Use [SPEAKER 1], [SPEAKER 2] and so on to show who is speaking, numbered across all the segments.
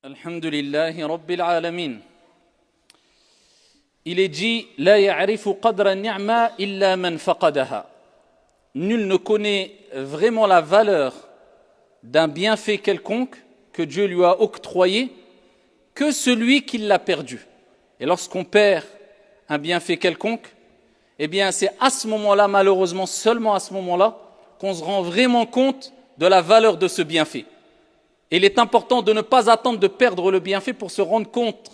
[SPEAKER 1] Alhamdulillahi Rabbil Alamin. Il est dit La ya'rifu qadra ni'ma illa man faqadaha. Nul ne connaît vraiment la valeur d'un bienfait quelconque que Dieu lui a octroyé que celui qui l'a perdu. Et lorsqu'on perd un bienfait quelconque, eh bien c'est à ce moment-là, malheureusement seulement à ce moment-là, qu'on se rend vraiment compte de la valeur de ce bienfait. Et il est important de ne pas attendre de perdre le bienfait pour se rendre compte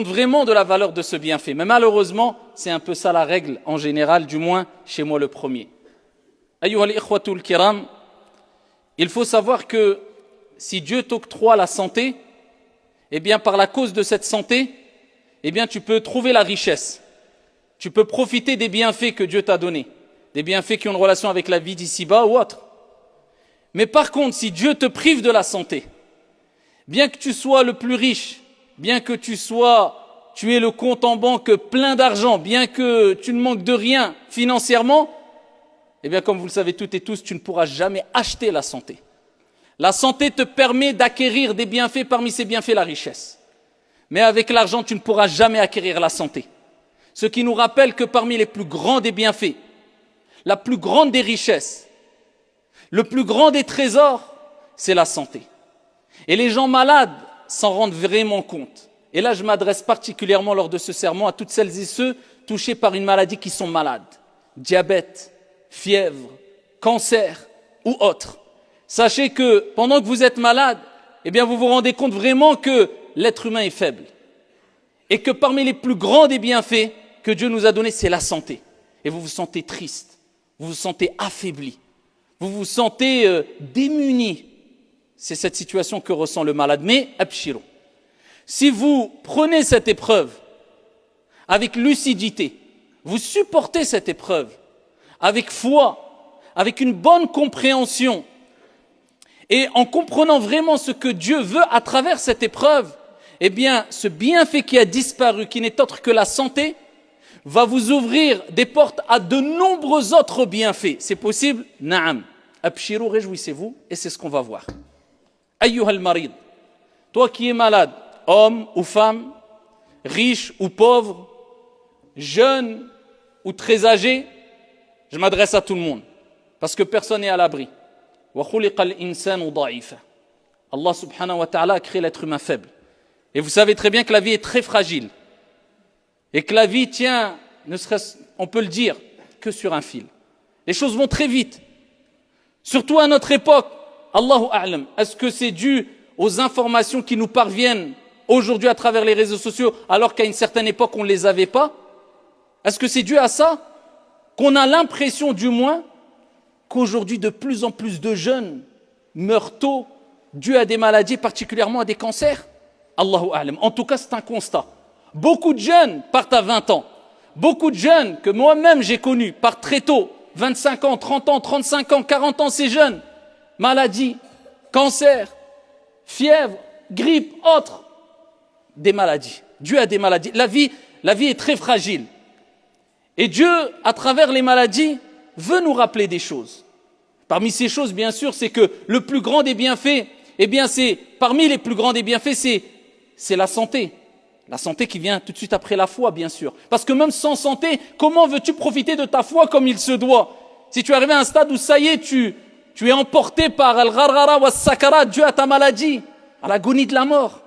[SPEAKER 1] vraiment de la valeur de ce bienfait. Mais malheureusement, c'est un peu ça la règle en général, du moins chez moi le premier. Ayyuha al-ikhwatul kiram, il faut savoir que si Dieu t'octroie la santé, eh bien par la cause de cette santé, eh bien tu peux trouver la richesse. Tu peux profiter des bienfaits que Dieu t'a donnés, des bienfaits qui ont une relation avec la vie d'ici-bas ou autre. Mais par contre, si Dieu te prive de la santé, bien que tu sois le plus riche, bien que tu aies le compte en banque plein d'argent, bien que tu ne manques de rien financièrement, eh bien comme vous le savez toutes et tous, tu ne pourras jamais acheter la santé. La santé te permet d'acquérir des bienfaits, parmi ces bienfaits la richesse. Mais avec l'argent, tu ne pourras jamais acquérir la santé. Ce qui nous rappelle que parmi les plus grands des bienfaits, la plus grande des richesses, le plus grand des trésors, c'est la santé. Et les gens malades s'en rendent vraiment compte. Et là, je m'adresse particulièrement lors de ce sermon à toutes celles et ceux touchés par une maladie qui sont malades. Diabète, fièvre, cancer ou autre. Sachez que pendant que vous êtes malade, eh bien vous vous rendez compte vraiment que l'être humain est faible. Et que parmi les plus grands des bienfaits que Dieu nous a donnés, c'est la santé. Et vous vous sentez triste, vous vous sentez affaibli. Vous vous sentez démuni. C'est cette situation que ressent le malade. Mais, abshirou, si vous prenez cette épreuve avec lucidité, vous supportez cette épreuve avec foi, avec une bonne compréhension, et en comprenant vraiment ce que Dieu veut à travers cette épreuve, eh bien, ce bienfait qui a disparu, qui n'est autre que la santé, va vous ouvrir des portes à de nombreux autres bienfaits. C'est possible? Naam. Abshirou, réjouissez-vous, et c'est ce qu'on va voir. Ayyuha al-marid, toi qui es malade, homme ou femme, riche ou pauvre, jeune ou très âgé, je m'adresse à tout le monde, parce que personne n'est à l'abri. Wa khuliqa al-insanu da'ifa. Allah subhanahu wa ta'ala a créé l'être humain faible. Et vous savez très bien que la vie est très fragile. Et que la vie tient, ne serait-ce, on peut le dire, que sur un fil. Les choses vont très vite. Surtout à notre époque. Allahu a'lam. Est-ce que c'est dû aux informations qui nous parviennent aujourd'hui à travers les réseaux sociaux, alors qu'à une certaine époque on ne les avait pas? Est-ce que c'est dû à ça? Qu'on a l'impression du moins qu'aujourd'hui de plus en plus de jeunes meurent tôt, dû à des maladies, particulièrement à des cancers? Allahu a'lam. En tout cas, c'est un constat. Beaucoup de jeunes partent à 20 ans. Beaucoup de jeunes que moi-même j'ai connus partent très tôt. 25 ans, 30 ans, 35 ans, 40 ans, c'est jeune. Maladies, cancer, fièvre, grippe, autres. Des maladies, dues à des maladies. La vie est très fragile. Et Dieu, à travers les maladies, veut nous rappeler des choses. Parmi ces choses, bien sûr, c'est que le plus grand des bienfaits, eh bien parmi les plus grands des bienfaits, c'est la santé. La santé qui vient tout de suite après la foi, bien sûr. Parce que même sans santé, comment veux-tu profiter de ta foi comme il se doit? Si tu es arrivé à un stade où ça y est, tu es emporté par al-gharghara wa sakara, dû à ta maladie, à l'agonie de la mort.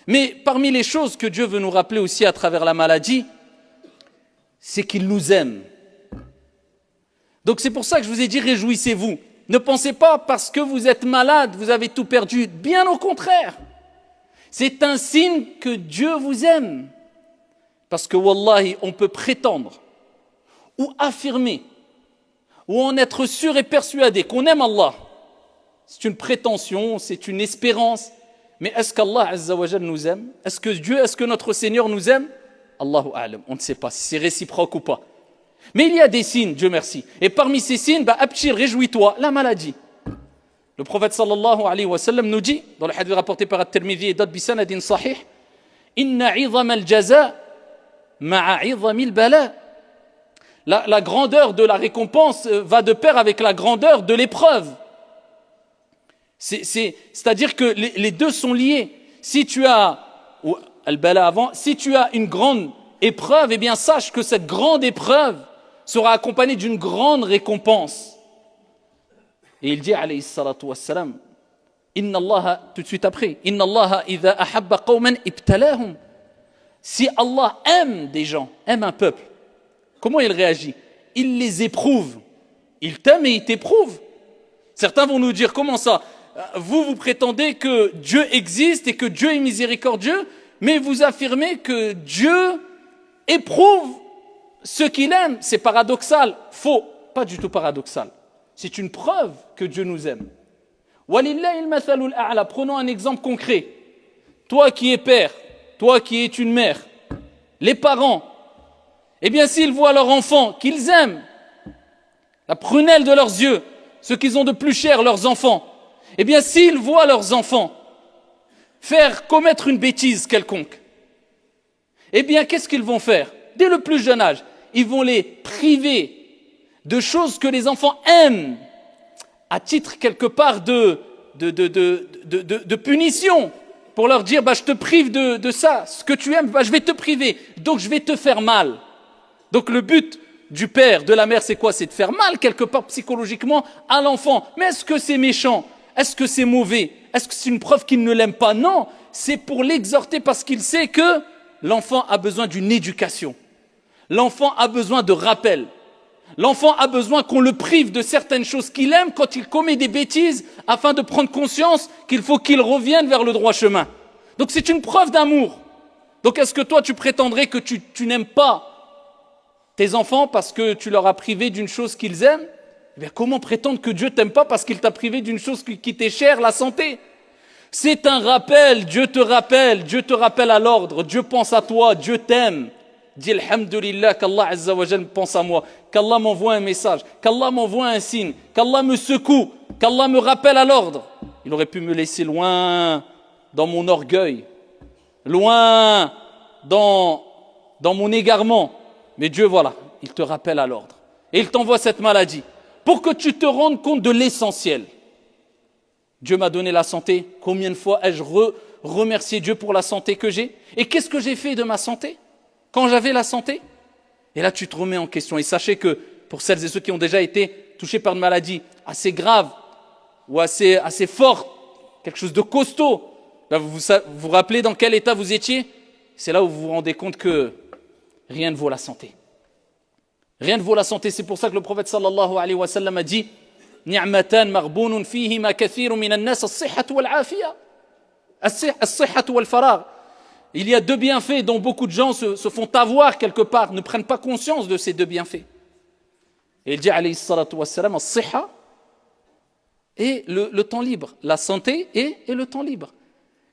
[SPEAKER 1] Mais parmi les choses que Dieu veut nous rappeler aussi à travers la maladie, c'est qu'il nous aime. Donc c'est pour ça que je vous ai dit réjouissez-vous. Ne pensez pas parce que vous êtes malade, vous avez tout perdu. Bien au contraire. C'est un signe que Dieu vous aime. Parce que, wallahi, on peut prétendre ou affirmer ou en être sûr et persuadé qu'on aime Allah. C'est une prétention, c'est une espérance. Mais est-ce qu'Allah Azza wa Jal nous aime? Est-ce que notre Seigneur nous aime? Allahu a'lam. On ne sait pas si c'est réciproque ou pas. Mais il y a des signes, Dieu merci. Et parmi ces signes, abshir, réjouis-toi, la maladie. Le prophète sallallahu alayhi wa sallam nous dit, dans le hadith rapporté par At-Tirmidhi et d'autres bisanadin sahih, Inna 'idhama al-jaza ma'a 'idhami al-bala. La grandeur de la récompense va de pair avec la grandeur de l'épreuve. C'est-à-dire que les deux sont liés. Si tu as, ou al-bala avant, si tu as une grande épreuve, eh bien sache que cette grande épreuve sera accompagnée d'une grande récompense. Et il dit, alayhi salatu wassalam, Inna Allah, tout de suite après, Inna Allah idha ahabba qawman ibtalahum. Si Allah aime des gens, aime un peuple, comment il réagit? Il les éprouve. Il t'aime et il t'éprouve. Certains vont nous dire, comment ça? Vous prétendez que Dieu existe et que Dieu est miséricordieux, mais vous affirmez que Dieu éprouve ceux qu'il aime. C'est paradoxal. Faux. Pas du tout paradoxal. C'est une preuve que Dieu nous aime. Walillahi al-mathalul a'la. Prenons un exemple concret. Toi qui es père, toi qui es une mère, les parents, eh bien s'ils voient leur enfant qu'ils aiment, la prunelle de leurs yeux, ce qu'ils ont de plus cher, leurs enfants, eh bien s'ils voient leurs enfants faire commettre une bêtise quelconque, eh bien qu'est-ce qu'ils vont faire? Dès le plus jeune âge, ils vont les priver de choses que les enfants aiment, à titre quelque part de punition, pour leur dire, je te prive de ça, ce que tu aimes, je vais te priver, donc je vais te faire mal. Donc le but du père, de la mère, c'est quoi? C'est de faire mal quelque part psychologiquement à l'enfant. Mais est-ce que c'est méchant? Est-ce que c'est mauvais? Est-ce que c'est une preuve qu'il ne l'aime pas? Non, c'est pour l'exhorter parce qu'il sait que l'enfant a besoin d'une éducation. L'enfant a besoin de rappel. L'enfant a besoin qu'on le prive de certaines choses qu'il aime quand il commet des bêtises afin de prendre conscience qu'il faut qu'il revienne vers le droit chemin. Donc c'est une preuve d'amour. Donc est-ce que toi tu prétendrais que tu n'aimes pas tes enfants parce que tu leur as privé d'une chose qu'ils aiment? Eh bien, comment prétendre que Dieu t'aime pas parce qu'il t'a privé d'une chose qui t'est chère, la santé? C'est un rappel, Dieu te rappelle à l'ordre, Dieu pense à toi, Dieu t'aime. Dis alhamdulillah qu'Allah Azza wa Jal pense à moi, qu'Allah m'envoie un message, qu'Allah m'envoie un signe, qu'Allah me secoue, qu'Allah me rappelle à l'ordre. Il aurait pu me laisser loin dans mon orgueil, loin dans mon égarement. Mais Dieu, voilà, il te rappelle à l'ordre. Et il t'envoie cette maladie pour que tu te rendes compte de l'essentiel. Dieu m'a donné la santé. Combien de fois ai-je remercié Dieu pour la santé que j'ai? Et qu'est-ce que j'ai fait de ma santé quand j'avais la santé? Et là, tu te remets en question. Et sachez que pour celles et ceux qui ont déjà été touchés par une maladie assez grave ou assez forte, quelque chose de costaud, là, vous vous rappelez dans quel état vous étiez? C'est là où vous vous rendez compte que rien ne vaut la santé. Rien ne vaut la santé. C'est pour ça que le prophète sallallahu alayhi wa sallam a dit Ni'matan maghbounun fihima kathirun minan nas as-sihhatu wal-afiya. As-sihhatu wal-faragh. Il y a deux bienfaits dont beaucoup de gens se font avoir quelque part, ne prennent pas conscience de ces deux bienfaits. Et il dit alayhi salatu wassalam as-sihha et le temps libre, la santé et le temps libre.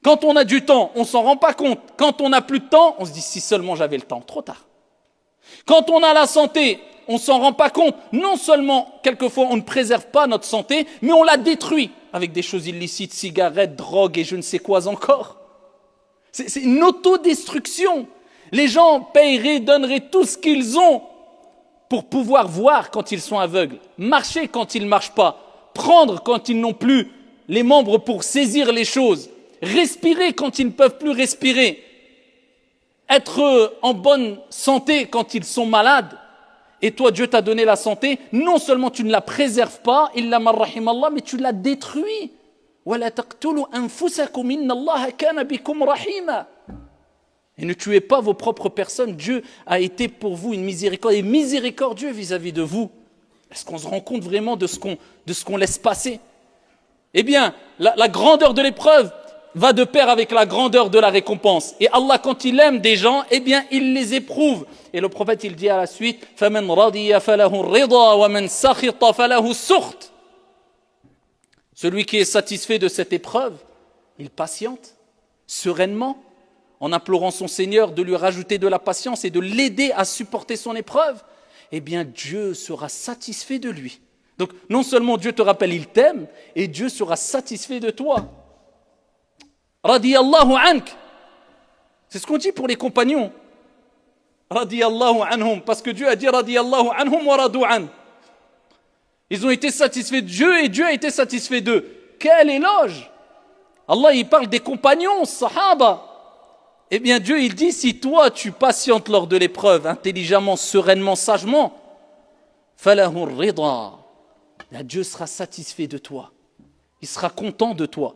[SPEAKER 1] Quand on a du temps, on s'en rend pas compte. Quand on n'a plus de temps, on se dit si seulement j'avais le temps, trop tard. Quand on a la santé, on s'en rend pas compte. Non seulement, quelquefois, on ne préserve pas notre santé, mais on la détruit avec des choses illicites, cigarettes, drogue et je ne sais quoi encore. C'est une autodestruction. Les gens paieraient, donneraient tout ce qu'ils ont pour pouvoir voir quand ils sont aveugles, marcher quand ils ne marchent pas, prendre quand ils n'ont plus les membres pour saisir les choses, respirer quand ils ne peuvent plus respirer, être en bonne santé quand ils sont malades. Et toi, Dieu t'a donné la santé, non seulement tu ne la préserves pas, illa man rahimallah, mais tu la détruis. وَلَا تَقْتُلُوا أَنفُسَكُمْ إِنَّ اللَّهَ كَانَ بِكُمْ رَحِيمًا. Et ne tuez pas vos propres personnes. Dieu a été pour vous une miséricorde et miséricordieux vis-à-vis de vous. Est-ce qu'on se rend compte vraiment de ce qu'on laisse passer? Eh bien, la grandeur de l'épreuve va de pair avec la grandeur de la récompense. Et Allah, quand il aime des gens, eh bien, il les éprouve. Et le prophète, il dit à la suite, فَمَنْ رَضِيَ فَلَهُ الرِّضَى وَمَنْ سَخِطَ فَلَهُ السُّخْطِ. Celui qui est satisfait de cette épreuve, il patiente sereinement en implorant son Seigneur de lui rajouter de la patience et de l'aider à supporter son épreuve. Eh bien, Dieu sera satisfait de lui. Donc, non seulement Dieu te rappelle, il t'aime, et Dieu sera satisfait de toi. Radiyallahu ank. C'est ce qu'on dit pour les compagnons. Radiyallahu anhum. Parce que Dieu a dit Radiyallahu anhum wa radu an. Ils ont été satisfaits de Dieu et Dieu a été satisfait d'eux. quel éloge! Allah, il parle des compagnons, sahaba. Eh bien, Dieu, il dit, si toi, tu patientes lors de l'épreuve, intelligemment, sereinement, sagement, falahu rida. Dieu sera satisfait de toi. Il sera content de toi.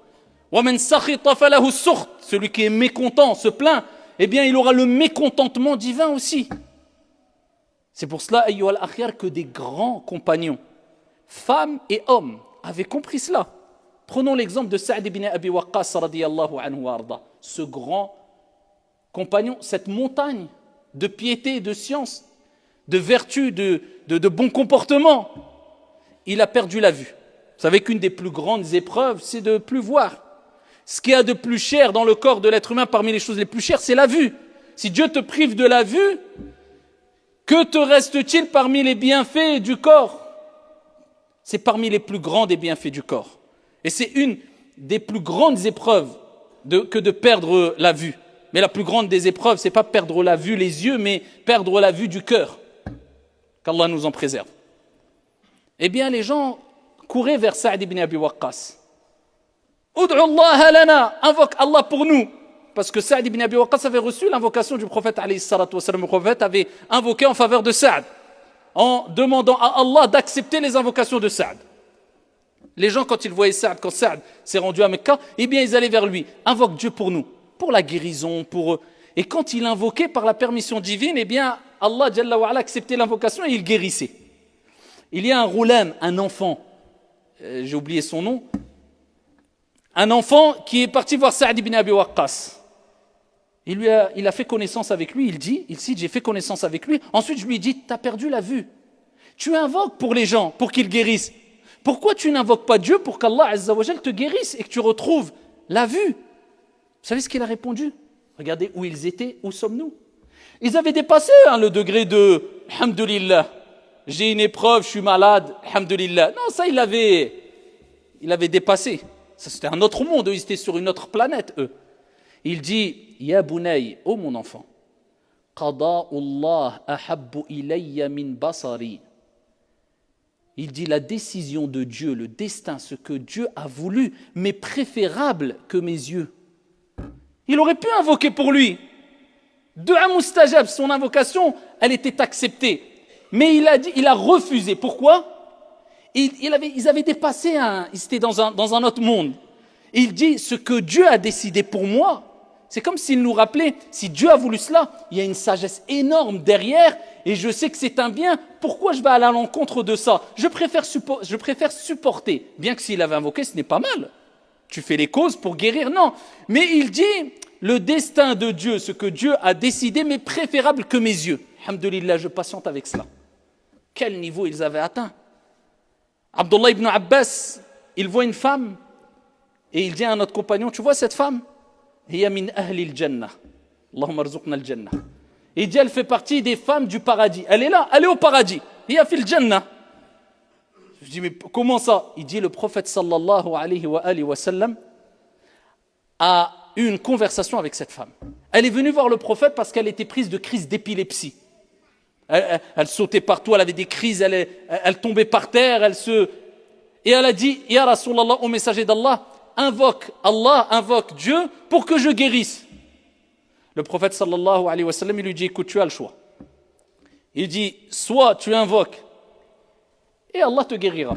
[SPEAKER 1] وَمَنْ سَخِطَ فَلَهُ السُّخْطُ. Celui qui est mécontent, se plaint, eh bien, il aura le mécontentement divin aussi. C'est pour cela, ayyuha al-akhyar, que des grands compagnons, femmes et hommes, avaient compris cela. Prenons l'exemple de Sa'd ibn Abi Waqqas radiyallahu anhu wa arda. Ce grand compagnon, cette montagne de piété, de science, de vertu, de bon comportement, il a perdu la vue. Vous savez qu'une des plus grandes épreuves, c'est de ne plus voir. Ce qu'il y a de plus cher dans le corps de l'être humain, parmi les choses les plus chères, c'est la vue. Si Dieu te prive de la vue, que te reste-t-il parmi les bienfaits du corps? C'est parmi les plus grands des bienfaits du corps. Et c'est une des plus grandes épreuves que de perdre la vue. Mais la plus grande des épreuves, c'est pas perdre la vue, les yeux, mais perdre la vue du cœur. Qu'Allah nous en préserve. Eh bien, les gens couraient vers Sa'd ibn Abi Waqqas. Ud'u Allah lana, invoque Allah pour nous. Parce que Sa'd ibn Abi Waqqas avait reçu l'invocation du prophète alayhi salatu wassalam. Le prophète avait invoqué en faveur de Sa'd, en demandant à Allah d'accepter les invocations de Sa'd. Les gens, quand ils voyaient Sa'd, quand Sa'd s'est rendu à Mecca, eh bien, ils allaient vers lui. Invoque Dieu pour nous, pour la guérison, pour eux. Et quand il invoquait par la permission divine, eh bien, Allah Jalla wa ala acceptait l'invocation et il guérissait. Il y a un roulam, un enfant, j'ai oublié son nom, un enfant qui est parti voir Sa'd ibn Abi Waqqas. Il a fait connaissance avec lui, il dit, j'ai fait connaissance avec lui. Ensuite, je lui ai dit, tu as perdu la vue. Tu invoques pour les gens, pour qu'ils guérissent. Pourquoi tu n'invoques pas Dieu pour qu'Allah Azza wa Jal te guérisse et que tu retrouves la vue? Vous savez ce qu'il a répondu? Regardez où ils étaient, où sommes-nous? Ils avaient dépassé le degré de « Alhamdulillah, j'ai une épreuve, je suis malade, Alhamdulillah ». Non, ça, il avait dépassé. Ça, c'était un autre monde, eux, ils étaient sur une autre planète, eux. Il dit « Ya bunay, ô mon enfant, qada'ullah ahabbu ilayya min basari » Il dit la décision de Dieu, le destin, ce que Dieu a voulu, m'est préférable que mes yeux. Il aurait pu invoquer pour lui. Du'a mustajab, son invocation, elle était acceptée. Mais il a refusé. Pourquoi? Ils avaient dépassé, ils étaient dans un autre monde. Il dit, ce que Dieu a décidé pour moi, c'est comme s'il nous rappelait, si Dieu a voulu cela, il y a une sagesse énorme derrière, et je sais que c'est un bien, pourquoi je vais aller à l'encontre de ça? Je préfère supporter, bien que s'il avait invoqué, ce n'est pas mal. Tu fais les causes pour guérir, non. Mais il dit, le destin de Dieu, ce que Dieu a décidé, m'est préférable que mes yeux. Alhamdulillah, je patiente avec cela. Quel niveau ils avaient atteint? Abdullah ibn Abbas, il voit une femme, et il dit à notre compagnon, tu vois cette femme? Hiya min ahli al-jannah. Allahumma arzuqna al-jannah. Il dit, elle fait partie des femmes du paradis. Elle est là, elle est au paradis. Hiya fil jannah. Je dis, mais comment ça? Il dit, le prophète sallallahu alayhi wa sallam a eu une conversation avec cette femme. Elle est venue voir le prophète parce qu'elle était prise de crise d'épilepsie. Elle sautait partout, elle avait des crises, elle tombait par terre, et elle a dit, Ya Rasulallah, au messager d'Allah, invoque Allah, invoque Dieu pour que je guérisse. Le prophète sallallahu alayhi wa sallam, il lui dit, écoute, tu as le choix. Il dit, soit tu invoques et Allah te guérira.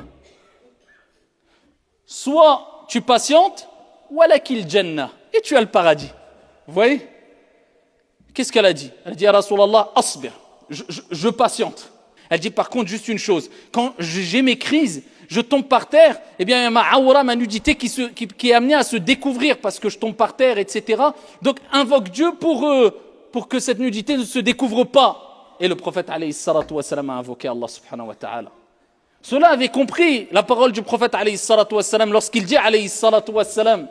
[SPEAKER 1] Soit tu patientes, walakil jannah, et tu as le paradis. Vous voyez? Qu'est-ce qu'elle a dit? Elle a dit, Ya Rasulallah, asbir, je patiente. Elle dit par contre juste une chose, quand j'ai mes crises, je tombe par terre, eh bien il y a ma aura, ma nudité qui est amenée à se découvrir parce que je tombe par terre, etc. Donc invoque Dieu pour que cette nudité ne se découvre pas. Et le prophète alayhi salatu wa salam a invoqué Allah subhanahu wa ta'ala. Ceux-là avaient compris la parole du prophète alayhi salatu wa salam lorsqu'il dit alayhi salatu wa salam,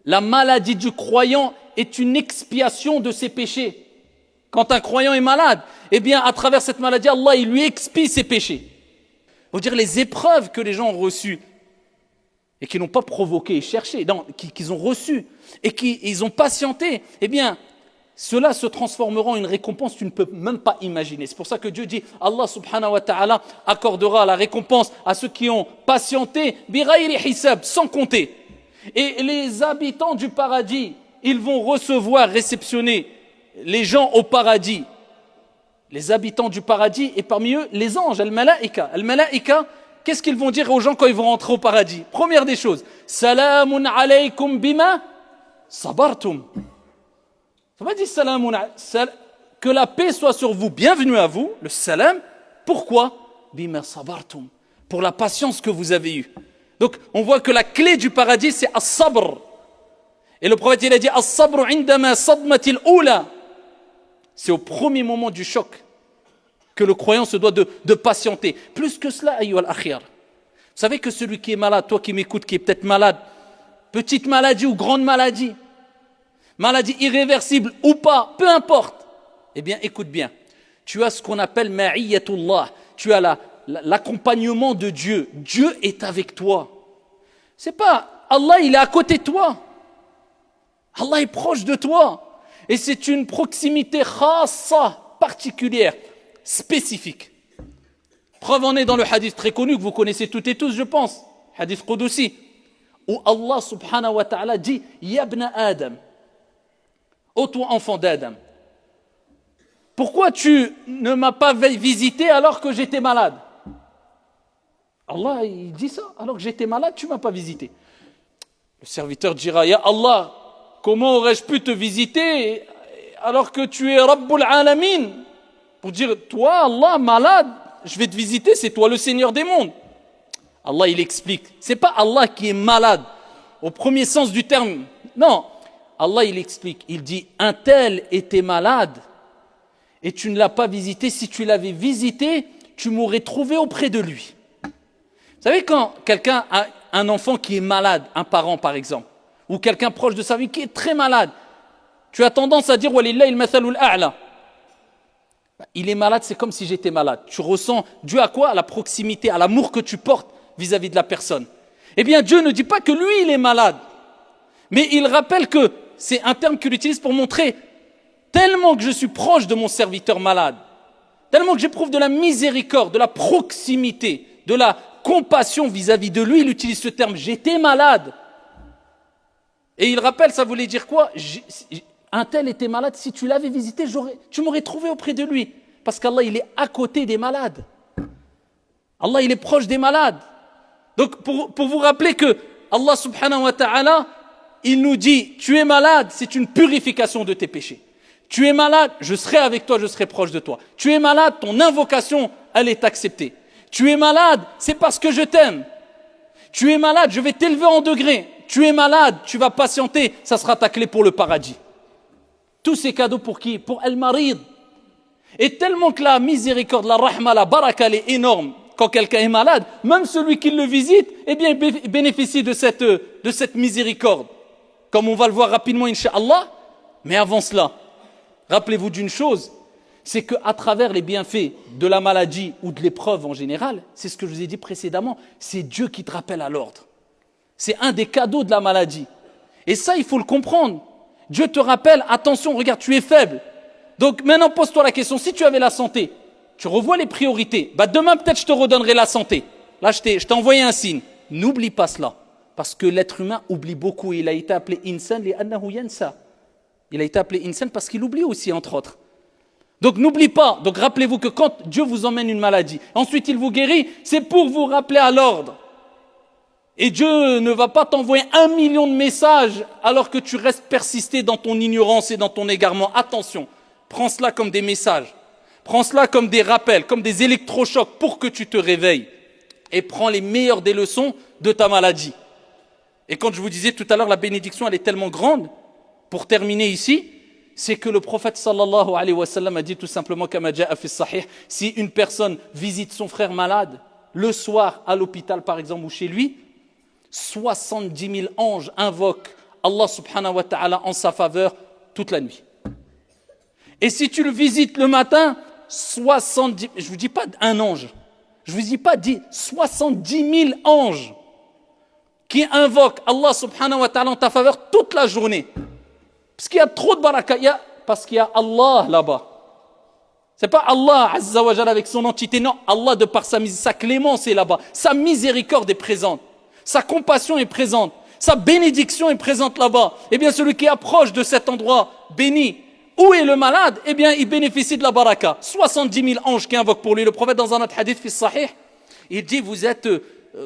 [SPEAKER 1] la maladie du croyant est une expiation de ses péchés. Quand un croyant est malade, eh bien à travers cette maladie, Allah il lui expie ses péchés. Faut dire les épreuves que les gens ont reçues et qui n'ont pas provoqué et cherché, non, qu'ils ont reçues et qu'ils ont patienté, eh bien, cela se transformera en une récompense que tu ne peux même pas imaginer. C'est pour ça que Dieu dit, Allah subhanahu wa ta'ala accordera la récompense à ceux qui ont patienté, bighayri hisab, sans compter. Et les habitants du paradis, ils vont recevoir, réceptionner les gens au paradis. Les habitants du paradis, et parmi eux, les anges, al-malaïka. Al-malaïka, qu'est-ce qu'ils vont dire aux gens quand ils vont rentrer au paradis? Première des choses, Salamun alaykum bima sabartum. Ça va dire que la paix soit sur vous, bienvenue à vous, le salam. Pourquoi? Bima sabartum, pour la patience que vous avez eue. Donc on voit que la clé du paradis c'est as-sabr. Et le prophète il a dit as-sabr indama sadmatil ula. C'est au premier moment du choc que le croyant se doit de patienter. Plus que cela, ayyuha al-akhir. Vous savez que celui qui est malade, toi qui m'écoutes, qui est peut-être malade, petite maladie ou grande maladie, maladie irréversible ou pas, peu importe, eh bien écoute bien, tu as ce qu'on appelle ma'iyyatullah, tu as l'accompagnement de Dieu. Dieu est avec toi. C'est pas Allah, il est à côté de toi. Allah est proche de toi. Et c'est une proximité khassa, particulière, spécifique. Preuve en est dans le hadith très connu que vous connaissez toutes et tous, je pense, hadith Qudusi, où Allah subhanahu wa ta'ala dit Yabna Adam, ô toi enfant d'Adam, pourquoi tu ne m'as pas visité alors que j'étais malade? Allah il dit ça, alors que j'étais malade, tu ne m'as pas visité. Le serviteur dira Ya Allah, comment aurais-je pu te visiter alors que tu es Rabbul Alamin? Pour dire, toi, Allah, malade, je vais te visiter, c'est toi le Seigneur des mondes. Allah, il explique. C'est pas Allah qui est malade, au premier sens du terme. Non, Allah, il explique. Il dit, un tel était malade et tu ne l'as pas visité. Si tu l'avais visité, tu m'aurais trouvé auprès de lui. Vous savez, quand quelqu'un a un enfant qui est malade, un parent par exemple, ou quelqu'un proche de sa vie qui est très malade, tu as tendance à dire Walillahi al-mathalul a'la. Il est malade, c'est comme si j'étais malade. Tu ressens Dieu à quoi? À la proximité, à l'amour que tu portes vis-à-vis de la personne. Eh bien, Dieu ne dit pas que lui, il est malade. Mais il rappelle que c'est un terme qu'il utilise pour montrer tellement que je suis proche de mon serviteur malade, tellement que j'éprouve de la miséricorde, de la proximité, de la compassion vis-à-vis de lui, il utilise ce terme, j'étais malade. Et il rappelle, ça voulait dire quoi? Un tel était malade, si tu l'avais visité, tu m'aurais trouvé auprès de lui. Parce qu'Allah, il est à côté des malades. Allah, il est proche des malades. Donc, pour vous rappeler que Allah subhanahu wa ta'ala, il nous dit, tu es malade, c'est une purification de tes péchés. Tu es malade, je serai avec toi, je serai proche de toi. Tu es malade, ton invocation, elle est acceptée. Tu es malade, c'est parce que je t'aime. Tu es malade, je vais t'élever en degré. Tu es malade, tu vas patienter, ça sera ta clé pour le paradis. Tous ces cadeaux pour qui? Pour Al-Marid. Et tellement que la miséricorde, la rahma, la baraka, elle est énorme. Quand quelqu'un est malade, même celui qui le visite, eh bien, bénéficie de cette miséricorde. Comme on va le voir rapidement, Inch'Allah. Mais avant cela, rappelez-vous d'une chose, c'est qu'à travers les bienfaits de la maladie ou de l'épreuve en général, c'est ce que je vous ai dit précédemment, c'est Dieu qui te rappelle à l'ordre. C'est un des cadeaux de la maladie. Et ça, il faut le comprendre. Dieu te rappelle, attention, regarde, tu es faible. Donc maintenant, pose-toi la question, si tu avais la santé, tu revois les priorités. Demain, peut-être, je te redonnerai la santé. Là, je t'ai envoyé un signe. N'oublie pas cela. Parce que l'être humain oublie beaucoup. Il a été appelé insan li'annahu yansa. Il a été appelé insan parce qu'il oublie aussi, entre autres. Donc n'oublie pas. Donc rappelez-vous que quand Dieu vous emmène une maladie, ensuite il vous guérit, c'est pour vous rappeler à l'ordre. Et Dieu ne va pas t'envoyer 1 million de messages alors que tu restes persisté dans ton ignorance et dans ton égarement. Attention, prends cela comme des messages. Prends cela comme des rappels, comme des électrochocs pour que tu te réveilles. Et prends les meilleures des leçons de ta maladie. Et quand je vous disais tout à l'heure, la bénédiction, elle est tellement grande, pour terminer ici, c'est que le prophète sallallahu alayhi wa sallam a dit tout simplement, kama ja'a fi sahih, si une personne visite son frère malade, le soir à l'hôpital par exemple ou chez lui, 70 000 anges invoquent Allah subhanahu wa ta'ala en sa faveur toute la nuit. Et si tu le visites le matin, 70, je ne vous dis pas un ange, je ne vous dis pas 70 000 anges qui invoquent Allah subhanahu wa ta'ala en ta faveur toute la journée. Parce qu'il y a trop de baraka, il y a parce qu'il y a Allah là-bas. C'est pas Allah Azza wa Jalla avec son entité, non, Allah de par sa clémence est là-bas, sa miséricorde est présente, sa compassion est présente, sa bénédiction est présente là-bas. Eh bien celui qui approche de cet endroit béni, où est le malade? Eh bien il bénéficie de la baraka. 70 000 anges qui invoquent pour lui. Le prophète dans un autre hadith fi sahih, il dit vous êtes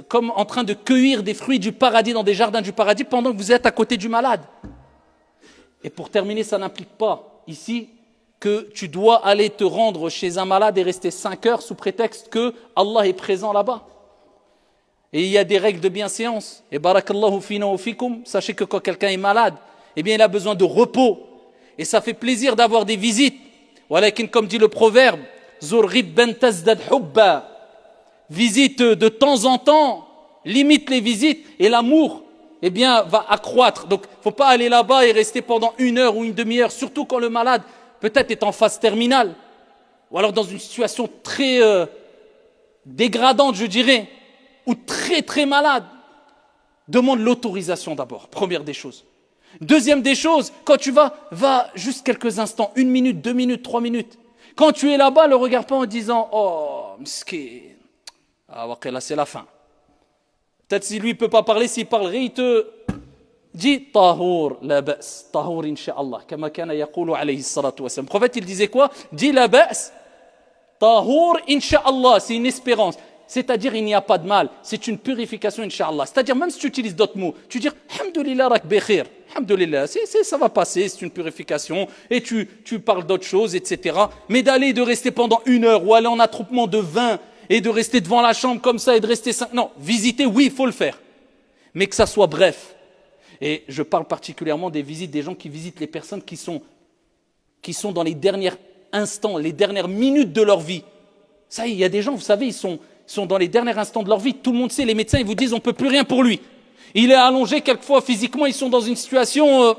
[SPEAKER 1] comme en train de cueillir des fruits du paradis dans des jardins du paradis pendant que vous êtes à côté du malade. Et pour terminer, ça n'implique pas ici que tu dois aller te rendre chez un malade et rester 5 heures sous prétexte que Allah est présent là-bas. Et il y a des règles de bienséance. Et barakallahu fina wa fikum, sachez que quand quelqu'un est malade, eh bien il a besoin de repos. Et ça fait plaisir d'avoir des visites. Walakin, comme dit le proverbe, zur ghibban tazdad hubba. Visite de temps en temps, limite les visites et l'amour, eh bien, va accroître. Donc, faut pas aller là-bas et rester pendant 1 heure ou une demi-heure, surtout quand le malade peut-être est en phase terminale, ou alors dans une situation très dégradante, je dirais, ou très très malade. Demande l'autorisation d'abord, première des choses. Deuxième des choses, quand tu va juste quelques instants, 1 minute, 2 minutes, 3 minutes. Quand tu es là-bas, ne le regarde pas en disant « Oh, mskin, ah, là c'est la fin. » Peut-être si lui ne peut pas parler, s'il parlerait, il te dit « Tahour la ba's, tahour insha'Allah » kama kana yaqulu alayhi salatu wa salam. Le prophète, il disait quoi? Dis la ba's, tahour insha'Allah, c'est une espérance. C'est-à-dire il n'y a pas de mal, c'est une purification insha'Allah. C'est-à-dire même si tu utilises d'autres mots, tu dis « Alhamdulillah rak bekhir ». Alhamdulillah, ça va passer, c'est une purification, et tu parles d'autres choses, etc. Mais d'aller, de rester pendant 1 heure, ou aller en attroupement de 20, et de rester devant la chambre comme ça, et de rester 5... Non, visiter, oui, il faut le faire. Mais que ça soit bref. Et je parle particulièrement des visites, des gens qui visitent les personnes qui sont dans les derniers instants, les dernières minutes de leur vie. Ça y est, il y a des gens, vous savez, ils sont dans les derniers instants de leur vie. Tout le monde sait, les médecins, ils vous disent, on ne peut plus rien pour lui. Il est allongé, quelquefois, physiquement, ils sont dans une situation...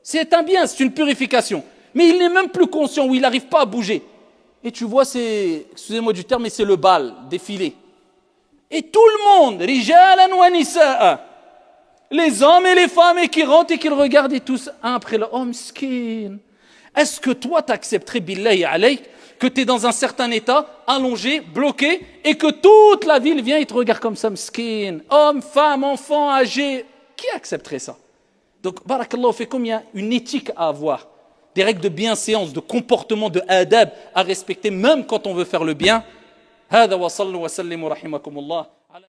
[SPEAKER 1] c'est un bien, c'est une purification. Mais il n'est même plus conscient, ou il n'arrive pas à bouger. Et tu vois, excusez-moi du terme, mais c'est le bal, défilé. Et tout le monde, rijalan wa nisa'a, les hommes et les femmes, et qui rentrent et qui le regardent, et tous, un après l'autre, oh, miskin. Est-ce que toi, t'accepterais, billahi alayk, que tu es dans un certain état, allongé, bloqué, et que toute la ville vient et te regarde comme ça, miskin, homme, femme, enfant, âgé, qui accepterait ça? Donc, barakallahu fikum, il y a une éthique à avoir, des règles de bienséance, de comportement, de adab à respecter, même quand on veut faire le bien. هذا وصلوا وسلموا رحمكم الله